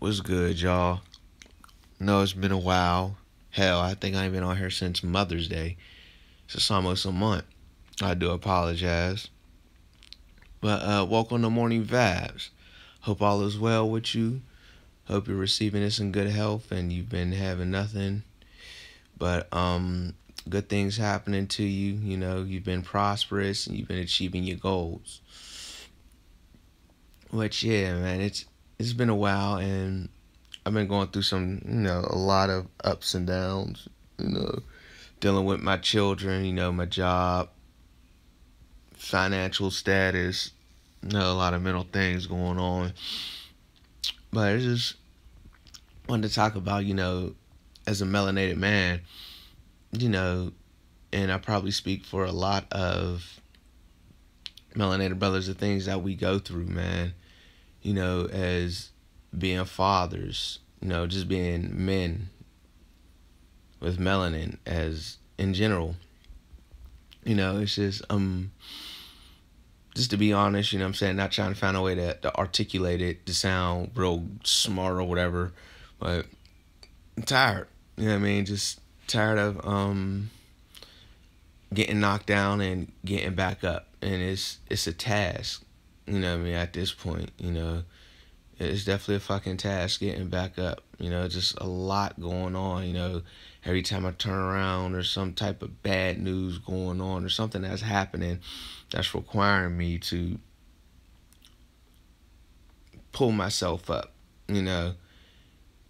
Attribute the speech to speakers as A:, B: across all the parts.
A: What's good, y'all? No, it's been a while. Hell, I think I ain't been on here since Mother's Day. So it's almost a month. I do apologize. But welcome to Morning Vibes. Hope all is well with you. Hope you're receiving this in good health and you've been having nothing but good things happening to you. You know, you've been prosperous and you've been achieving your goals. Which yeah, man, it's been a while and I've been going through a lot of ups and downs, you know, dealing with my children, my job, financial status, a lot of mental things going on. But I just wanted to talk about, as a melanated man, you know, and I probably speak for a lot of melanated brothers, the things that we go through, man, as being fathers, just being men with melanin as in general. It's just to be honest, what I'm saying, not trying to find a way to articulate it to sound real smart or whatever, but I'm tired. You know what I mean? Just tired of getting knocked down and getting back up. And it's a task. At this point, it's definitely a fucking task getting back up. Just a lot going on. Every time I turn around, there's some type of bad news going on or something that's happening that's requiring me to pull myself up.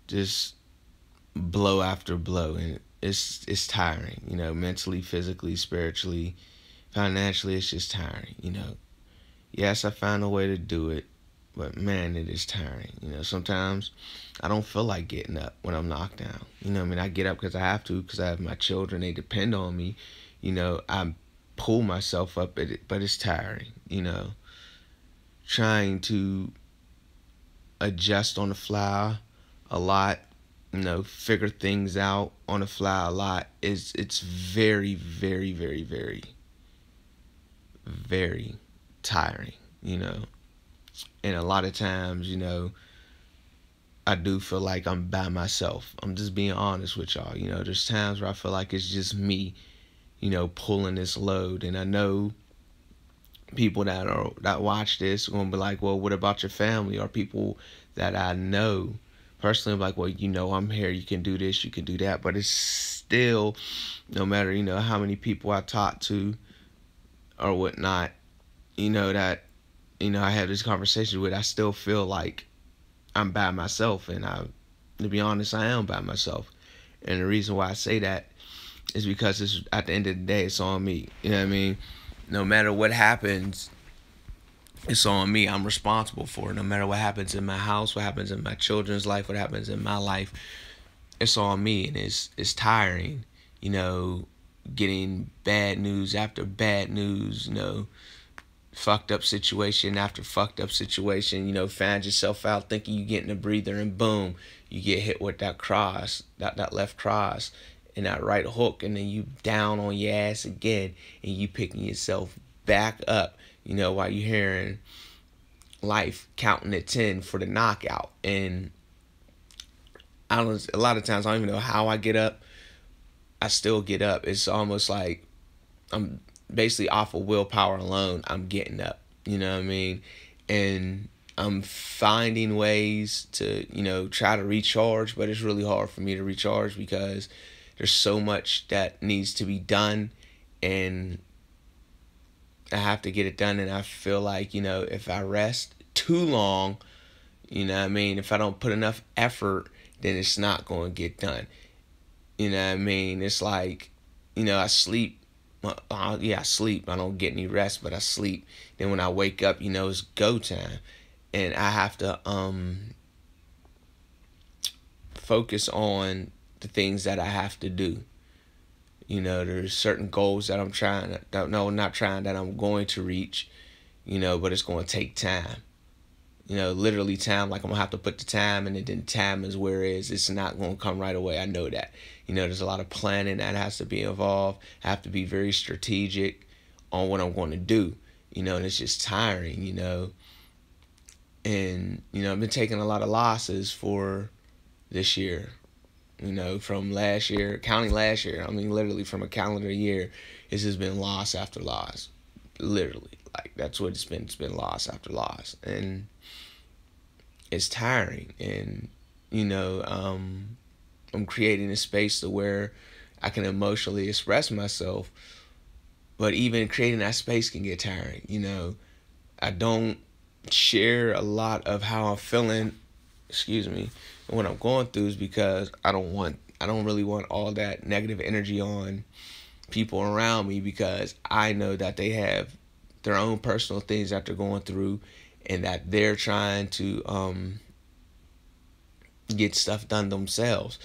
A: Just blow after blow, and it's tiring. Mentally, physically, spiritually, financially, it's just tiring. Yes, I found a way to do it, but man, it is tiring. Sometimes I don't feel like getting up when I'm knocked down. I get up because I have to, because I have my children. They depend on me. I pull myself up, but it's tiring. Trying to adjust on the fly a lot. Figure things out on the fly a lot. It's very, very, very, very, very tiring. And a lot of times, I do feel like I'm by myself. I'm just being honest with y'all. There's times where I feel like it's just me, pulling this load. And I know people that watch this are gonna be like, well, what about your family? Or people that I know personally, I'm like, well, I'm here. You can do this, you can do that. But it's still, no matter, how many people I talk to or whatnot, that I have this conversation with, I still feel like I'm by myself, and to be honest, I am by myself. And the reason why I say that is because it's at the end of the day, it's on me. You know what I mean? No matter what happens, it's on me. I'm responsible for it. No matter what happens in my house, what happens in my children's life, what happens in my life, it's on me, and it's tiring. Getting bad news after bad news. Fucked up situation after fucked up situation, find yourself out thinking you getting a breather, and boom, you get hit with that cross, that left cross and that right hook, and then you down on your ass again, and you picking yourself back up, while you hearing life counting to 10 for the knockout. And a lot of times I don't even know how I get up. I still get up. It's almost like I'm basically off of willpower alone. I'm getting up, you know what I mean? And I'm finding ways to, try to recharge, but it's really hard for me to recharge because there's so much that needs to be done, and I have to get it done. And I feel like, if I rest too long, what I mean, if I don't put enough effort, then it's not going to get done. What I mean? It's like, I sleep. I sleep. I don't get any rest, but I sleep. Then when I wake up, it's go time. And I have to focus on the things that I have to do. There's certain goals that I'm that I'm going to reach, but it's going to take time. Literally time, like I'm going to have to put the time in, and then time is where it is. It's not going to come right away. I know that. There's a lot of planning that has to be involved. I have to be very strategic on what I'm going to do, and it's just tiring, And, I've been taking a lot of losses for this year. From last year, counting last year, I mean, literally from a calendar year, it's just been loss after loss. Literally. Like, that's what it's been. It's been loss after loss. And it's tiring. And, I'm creating a space to where I can emotionally express myself. But even creating that space can get tiring. I don't share a lot of how I'm feeling, excuse me, and what I'm going through is because I don't really want all that negative energy on people around me, because I know that they have their own personal things that they're going through, and that they're trying to get stuff done themselves.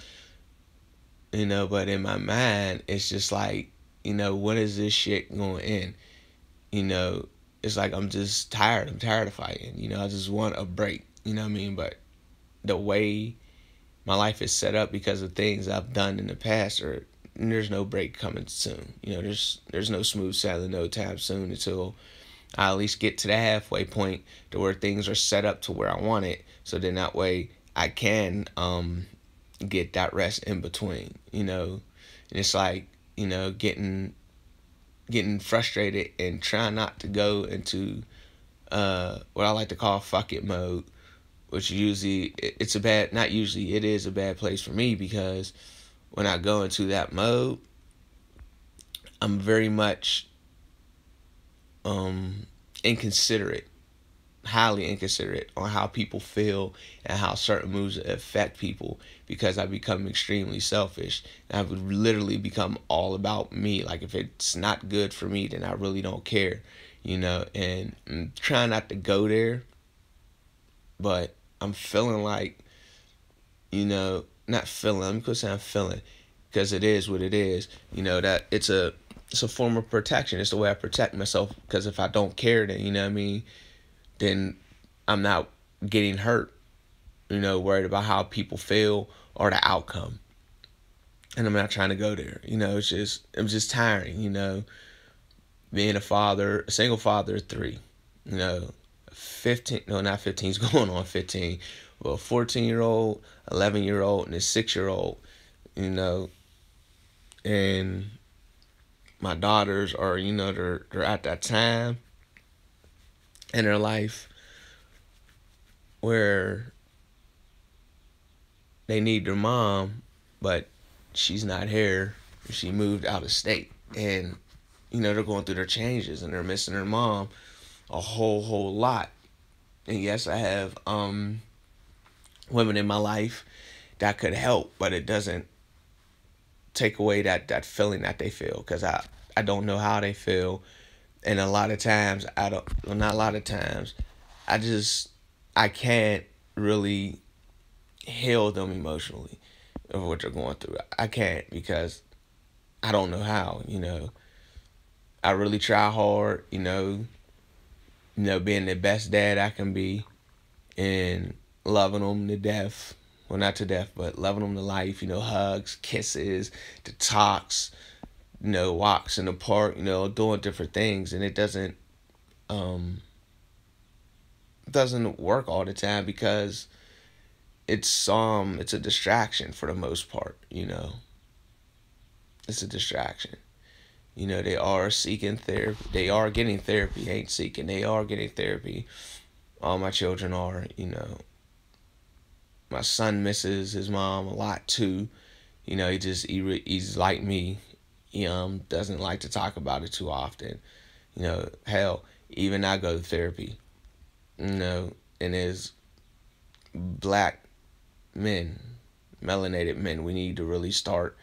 A: But in my mind, it's just like, when is this shit going to end? It's like I'm just tired. I'm tired of fighting. I just want a break. You know what I mean? But the way my life is set up, because of things I've done in the past, or there's no break coming soon. There's no smooth sailing no time soon until I at least get to the halfway point to where things are set up to where I want it. So then that way I can get that rest in between. And it's like, getting frustrated and trying not to go into what I like to call fuck it mode, which usually it's a bad, not usually, it is a bad place for me, because when I go into that mode, I'm very much inconsiderate, highly inconsiderate on how people feel and how certain moves affect people, because I become extremely selfish. And I would literally become all about me. Like, if it's not good for me, then I really don't care, and I'm trying not to go there, but I'm feeling like, not feeling, I'm gonna say I'm feeling, because it is what it is, that it's a form of protection. It's the way I protect myself, because if I don't care, then, you know what I mean, then I'm not getting hurt, worried about how people feel or the outcome. And I'm not trying to go there. I'm just tiring, being a single father of three, 15, no, not 15, he's going on 15, well, 14-year-old, 11-year-old, and a 6-year-old, and my daughters are, they're at that time in their life where they need their mom, but she's not here. She moved out of state, and they're going through their changes, and they're missing their mom a whole lot. And yes, I have women in my life that could help, but it doesn't take away that feeling that they feel, because I don't know how they feel. And a lot of times not a lot of times, I can't really heal them emotionally of what they're going through. I can't, because I don't know how. I really try hard, being the best dad I can be, and loving them to death. Well, not to death, but loving them to life. Hugs, kisses, the talks, walks in the park, doing different things. And it doesn't work all the time, because it's a distraction for the most part. It's a distraction. They are seeking therapy. They are getting therapy. They ain't seeking. They are getting therapy. All my children are. My son misses his mom a lot too. He's like me. He doesn't like to talk about it too often. Hell, even I go to therapy. And as black men, melanated men, we need to really start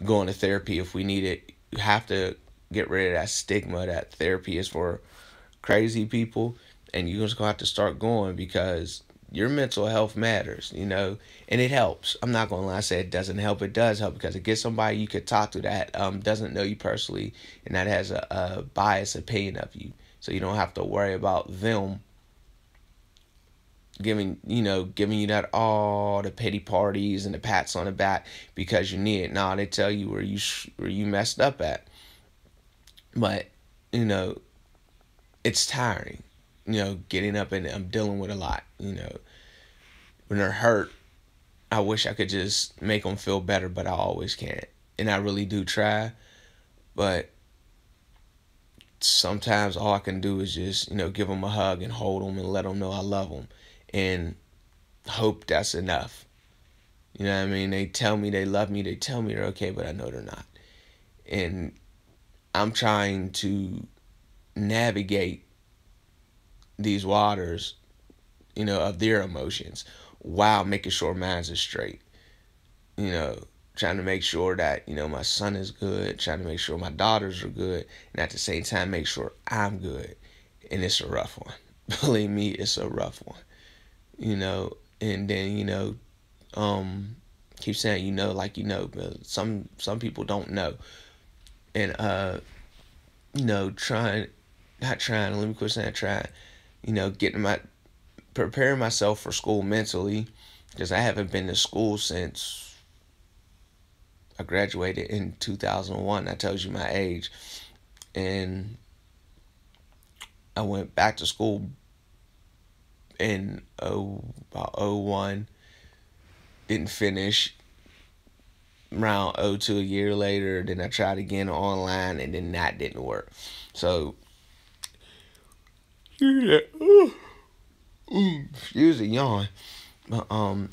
A: going to therapy if we need it. You have to get rid of that stigma that therapy is for crazy people, and you're just gonna have to start going, because your mental health matters, and it helps. I'm not gonna lie, I say it doesn't help. It does help, because it gets somebody you could talk to that doesn't know you personally, and that has a biased opinion of you, so you don't have to worry about them giving you that all the pity parties and the pats on the back because you need it. Nah, they tell you where you messed up at. But it's tiring. getting up and I'm dealing with a lot. When they're hurt, I wish I could just make them feel better, but I always can't. And I really do try, but sometimes all I can do is just, give them a hug and hold them and let them know I love them and hope that's enough. You know what I mean? They tell me they love me, they tell me they're okay, but I know they're not. And I'm trying to navigate these waters, of their emotions while making sure mine's is straight. Trying to make sure that, my son is good, trying to make sure my daughters are good, and at the same time make sure I'm good. And it's a rough one. Believe me, it's a rough one. And then, keep saying but some people don't know. And let me quit saying trying, preparing myself for school mentally, because I haven't been to school since I graduated in 2001. That tells you my age. And I went back to school in about 01. Didn't finish. Around 02, a year later, then I tried again online, and then that didn't work. So, excuse the yawn. But I'm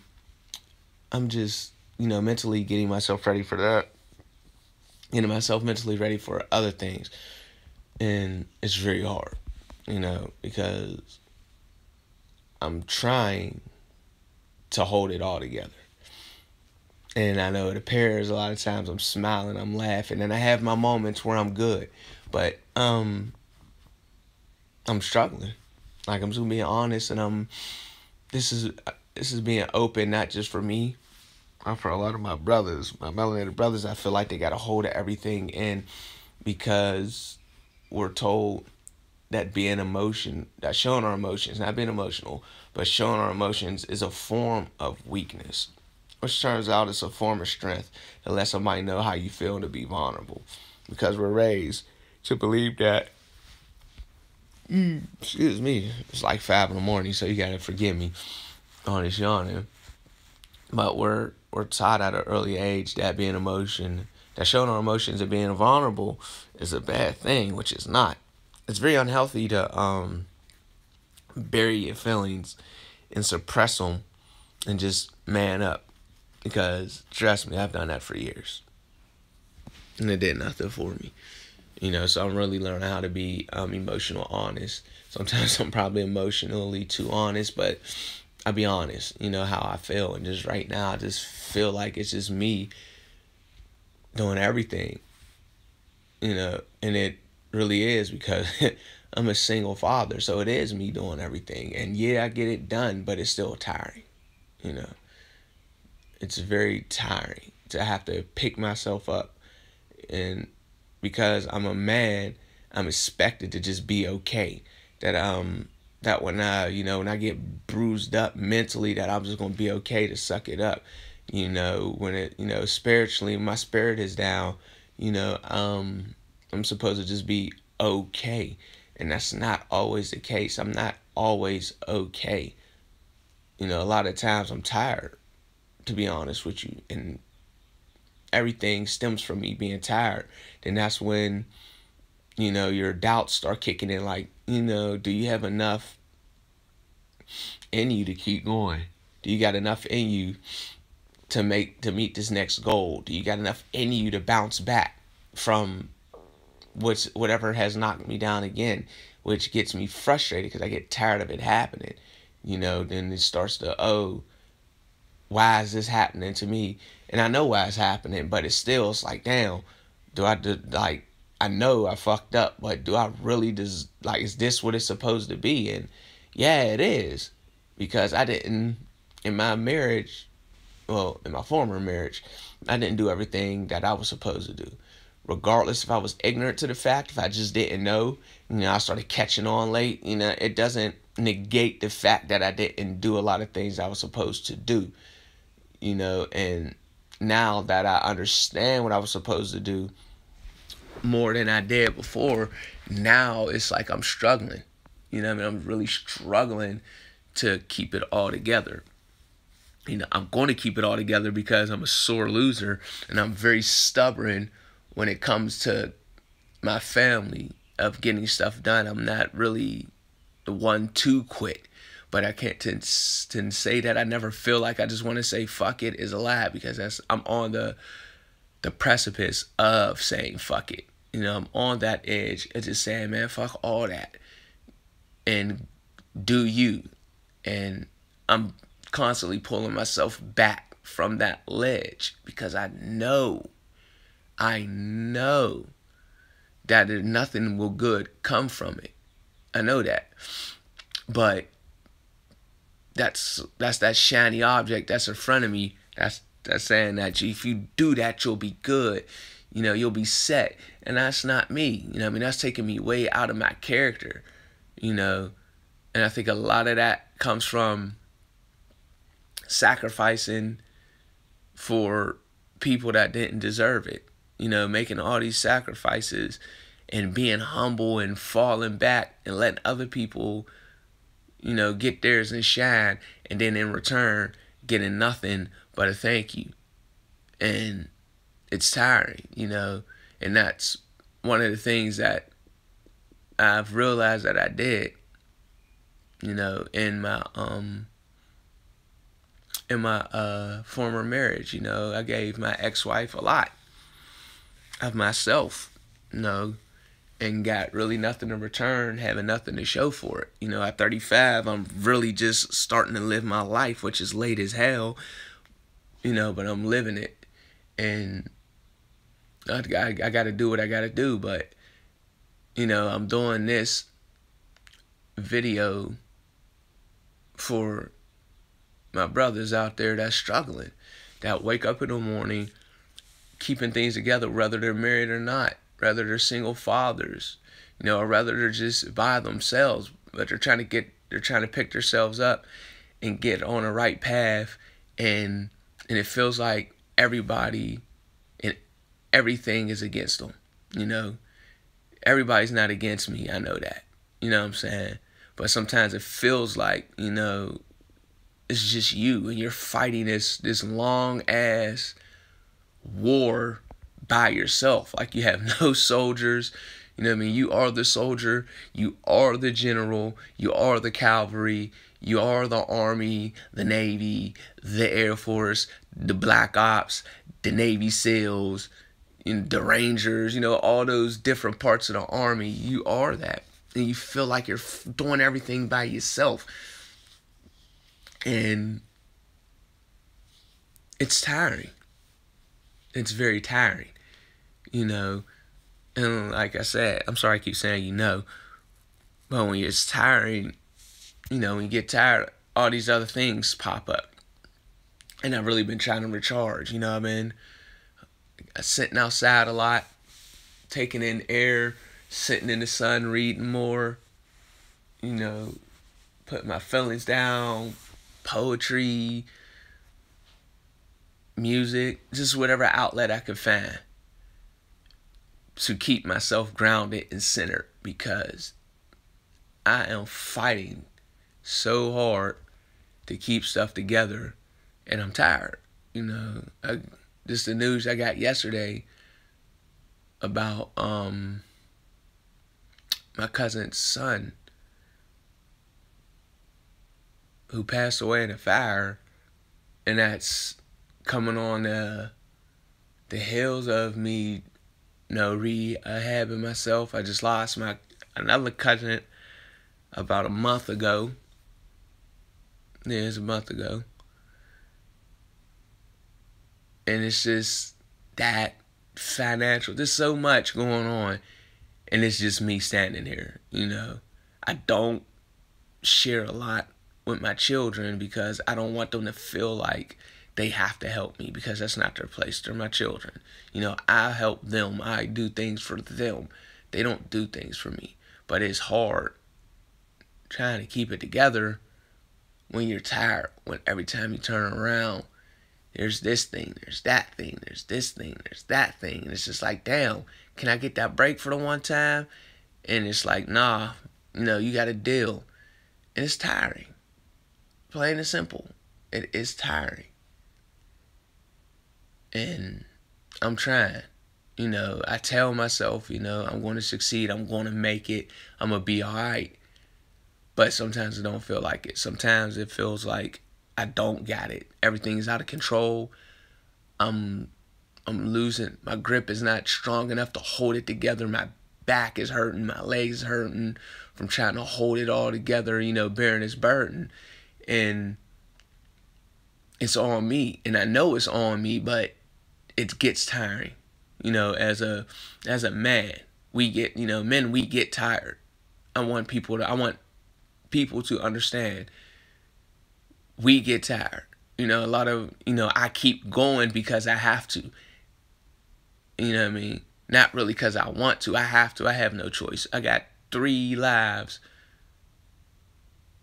A: just, mentally getting myself ready for that. Getting myself mentally ready for other things. And it's very hard, because I'm trying to hold it all together. And I know it appears a lot of times I'm smiling, I'm laughing, and I have my moments where I'm good. But I'm struggling. Like, I'm just being honest, and this is being open, not just for me, for a lot of my brothers, my melanated brothers. I feel like they got a hold of everything in, because we're told that that showing our emotions, not being emotional, but showing our emotions is a form of weakness, which turns out it's a form of strength to let somebody know how you feel and to be vulnerable, because we're raised to believe that. Excuse me, it's like 5 a.m, so you gotta forgive me on this yawning. But we're taught at an early age that showing our emotions and being vulnerable is a bad thing, which is not. It's very unhealthy to bury your feelings and suppress them and just man up. Because, trust me, I've done that for years. And it did nothing for me. So I'm really learning how to be emotional honest. Sometimes I'm probably emotionally too honest, but I'll be honest, how I feel. And just right now, I just feel like it's just me doing everything. And it really is, because I'm a single father. So it is me doing everything. And yeah, I get it done, but it's still tiring. It's very tiring to have to pick myself up. And because I'm a man, I'm expected to just be okay. That when I get bruised up mentally, that I'm just gonna be okay to suck it up. When it, spiritually, my spirit is down, I'm supposed to just be okay. And that's not always the case. I'm not always okay. A lot of times I'm tired, to be honest with you. And everything stems from me being tired. Then that's when, your doubts start kicking in. Like, do you have enough in you to keep going? Do you got enough in you to meet this next goal? Do you got enough in you to bounce back from whatever has knocked me down again, which gets me frustrated because I get tired of it happening. Then it starts to, why is this happening to me? And I know why it's happening, but it's like, damn, I know I fucked up, but do I really is this what it's supposed to be? And yeah, it is, because I didn't, in my marriage, in my former marriage, I didn't do everything that I was supposed to do. Regardless if I was ignorant to the fact, if I just didn't know, I started catching on late, it doesn't negate the fact that I didn't do a lot of things I was supposed to do, and now that I understand what I was supposed to do more than I did before, now it's like I'm struggling, You know what I mean? I'm really struggling to keep it all together. You know, I'm going to keep it all together because I'm a sore loser and I'm very stubborn when it comes to my family of getting stuff done. I'm not really the one to quit, but I can't to say that I never feel like I just want to say fuck it is a lie, because I'm on the precipice of saying fuck it. You know, I'm on that edge of just saying, man, fuck all that and do you. And I'm constantly pulling myself back from that ledge because I know that nothing will good come from it. I know that. But that's that shiny object that's in front of me. That's saying that if you do that, you'll be good. You know, you'll be set. And that's not me. You know what I mean? That's taking me way out of my character. You know, and I think a lot of that comes from sacrificing for people that didn't deserve it. You know, making all these sacrifices and being humble and falling back and letting other people, you know, get theirs and shine, and then in return getting nothing but a thank you. And it's tiring, you know, and that's one of the things that I've realized that I did, you know, in my former marriage. You know, I gave my ex-wife a lot of myself, you know, and got really nothing in return, having nothing to show for it. You know, at 35, I'm really just starting to live my life, which is late as hell, you know, but I'm living it. And I got to do what I got to do. But, you know, I'm doing this video for my brothers out there that's struggling, that wake up in the morning keeping things together, whether they're married or not, whether they're single fathers, you know, or whether they're just by themselves, but they're trying to pick themselves up and get on the right path, and it feels like everybody and everything is against them. You know, everybody's not against me. I know that. You know what I'm saying? But sometimes it feels like, you know, it's just you and you're fighting this long ass war by yourself. Like you have no soldiers. You know what I mean? You are the soldier. You are the general. You are the cavalry. You are the Army, the Navy, the Air Force, the Black Ops, the Navy SEALs, the Rangers, you know, all those different parts of the Army. You are that. And you feel like you're doing everything by yourself. And it's tiring. It's very tiring, you know. And like I said, I'm sorry I keep saying you know, but when it's tiring, you know, when you get tired, all these other things pop up. And I've really been trying to recharge, you know what I mean? Sitting outside a lot, taking in air, sitting in the sun, reading more, you know, putting my feelings down, poetry, music, just whatever outlet I could find to keep myself grounded and centered, because I am fighting so hard to keep stuff together and I'm tired. You know, just the news I got yesterday about my cousin's son who passed away in a fire, and that's coming on the heels of me, you know, rehabbing myself. I just lost another cousin about a month ago. Yeah, it was a month ago. And it's just that financial. There's so much going on, and it's just me standing here, you know. I don't share a lot with my children because I don't want them to feel like they have to help me, because that's not their place. They're my children. You know, I help them. I do things for them. They don't do things for me. But it's hard trying to keep it together when you're tired. When every time you turn around, there's this thing, there's that thing, there's this thing, there's that thing. And it's just like, damn, can I get that break for the one time? And it's like, nah, You got to deal. And it's tiring. Plain and simple. It is tiring. And I'm trying. I tell myself, I'm going to succeed. I'm going to make it. I'm going to be all right. But sometimes it don't feel like it. Sometimes it feels like I don't got it. Everything's out of control. I'm losing. My grip is not strong enough to hold it together. My back is hurting. My legs hurting from trying to hold it all together, bearing this burden. And it's on me. And I know it's on me, but it gets tiring. As a man, we get, men, we get tired. I want people to understand we get tired. A lot of, I keep going because I have to. You know what I mean? Not really because I want to. I have to. I have no choice. I got 3 lives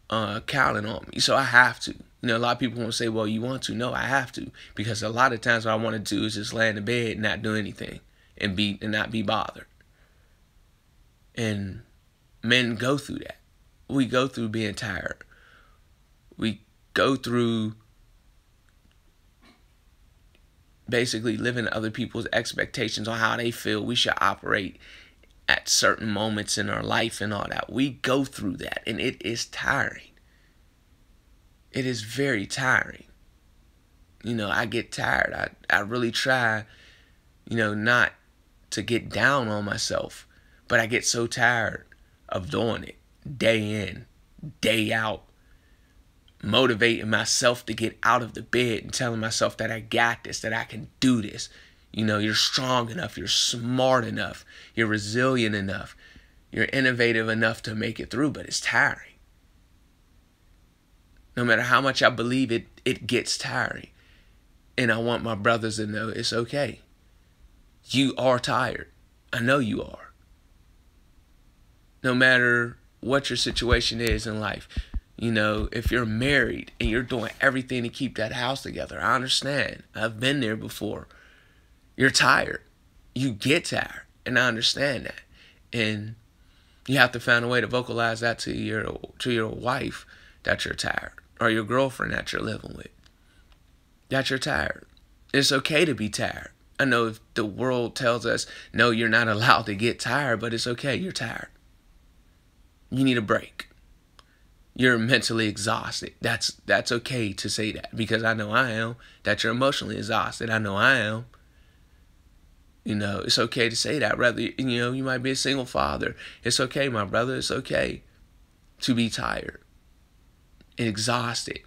A: counting on me. So I have to. A lot of people want to say, well, you want to. No, I have to. Because a lot of times what I want to do is just lay in the bed and not do anything. And not be bothered. And men go through that. We go through being tired. We go through basically living other people's expectations on how they feel we should operate at certain moments in our life and all that. We go through that, and it is tiring. It is very tiring. I get tired. I really try, not to get down on myself, but I get so tired of doing it day in, day out, motivating myself to get out of the bed and telling myself that I got this, that I can do this. You're strong enough, you're smart enough, you're resilient enough, you're innovative enough to make it through, but it's tiring. No matter how much I believe it, it gets tiring. And I want my brothers to know it's okay. You are tired. I know you are. No matter what your situation is in life. If you're married and you're doing everything to keep that house together, I understand. I've been there before. You're tired. You get tired. And I understand that. And you have to find a way to vocalize that to your wife that you're tired. Or your girlfriend that you're living with. That you're tired. It's okay to be tired. I know if the world tells us, no, you're not allowed to get tired, but it's okay. You're tired. You need a break. You're mentally exhausted. That's okay to say that, because I know I am. That you're emotionally exhausted. I know I am. It's okay to say that. Rather, you might be a single father. It's okay, my brother. It's okay to be tired and exhausted.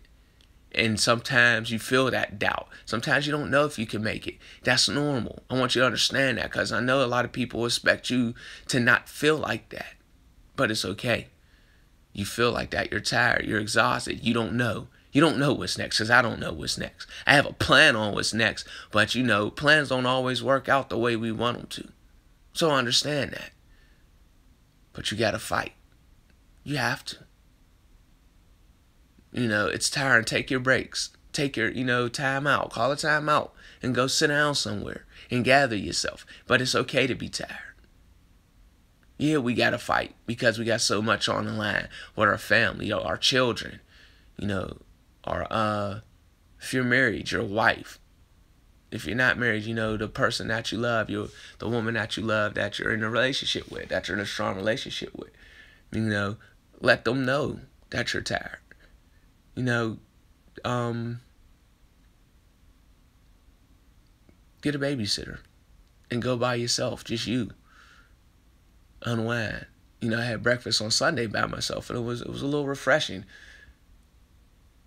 A: And sometimes you feel that doubt. Sometimes you don't know if you can make it. That's normal. I want you to understand that, because I know a lot of people expect you to not feel like that. But it's okay. You feel like that. You're tired. You're exhausted. You don't know. You don't know what's next, because I don't know what's next. I have a plan on what's next, but plans don't always work out the way we want them to. So I understand that. But you got to fight. You have to. It's tiring. Take your breaks. Take your, time out. Call a time out and go sit down somewhere and gather yourself. But it's okay to be tired. Yeah, we got to fight because we got so much on the line with our family, our children, if you're married, your wife. If you're not married, the person that you love, the woman that you love, that you're in a relationship with, that you're in a strong relationship with. Let them know that you're tired. Get a babysitter and go by yourself, just you. Unwind. I had breakfast on Sunday by myself, and it was a little refreshing.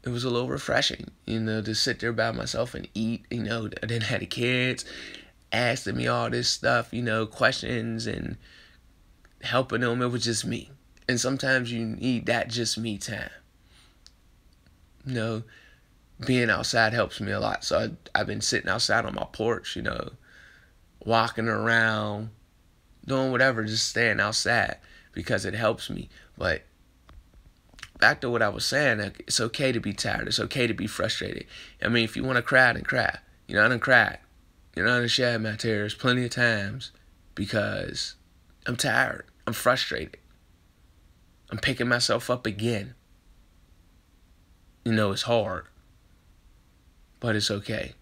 A: It was a little refreshing, to sit there by myself and eat. I didn't have the kids asking me all this stuff, questions and helping them. It was just me. And sometimes you need that just me time. Being outside helps me a lot. So I've been sitting outside on my porch, walking around, doing whatever, just staying outside because it helps me. But back to what I was saying, it's okay to be tired. It's okay to be frustrated. If you want to cry, then cry. I done cried. I done shed my tears plenty of times because I'm tired. I'm frustrated. I'm picking myself up again. You know, it's hard, but it's okay.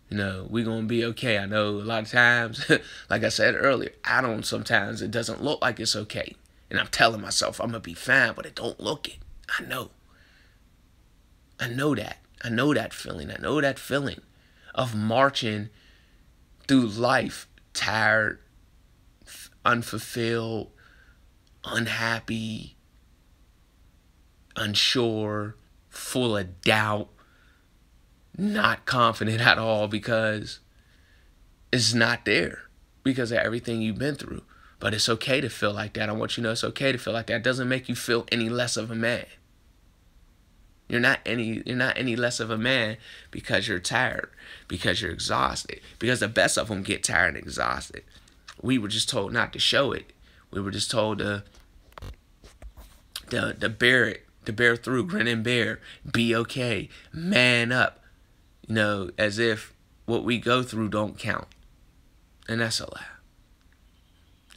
A: You know, we're going to be okay. I know a lot of times, like I said earlier, sometimes it doesn't look like it's okay. And I'm telling myself I'm going to be fine, but it don't look it. I know. I know that. I know that feeling. I know that feeling of marching through life tired, unfulfilled, unhappy, unsure, full of doubt, not confident at all because it's not there because of everything you've been through. But it's okay to feel like that. I want you to know it's okay to feel like that. It doesn't make you feel any less of a man. You're not any less of a man because you're tired, because you're exhausted. Because the best of them get tired and exhausted. We were just told not to show it. We were just told to bear it, to bear through, grin and bear, be okay, man up. You know, as if what we go through don't count. And that's a lie.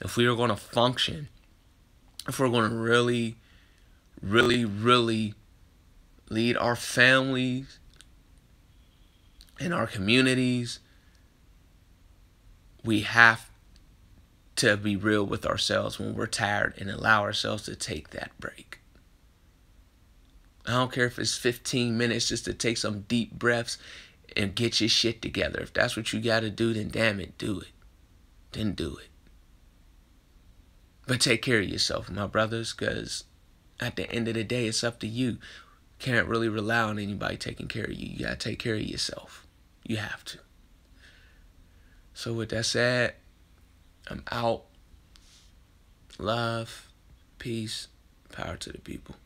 A: If we are going to function, if we're going to really, really, really lead our families and our communities, we have to be real with ourselves when we're tired and allow ourselves to take that break. I don't care if it's 15 minutes just to take some deep breaths and get your shit together. If that's what you got to do, then damn it, do it. Then do it. But take care of yourself, my brothers, because at the end of the day, it's up to you. Can't really rely on anybody taking care of you. You got to take care of yourself. You have to. So with that said, I'm out. Love, peace, power to the people.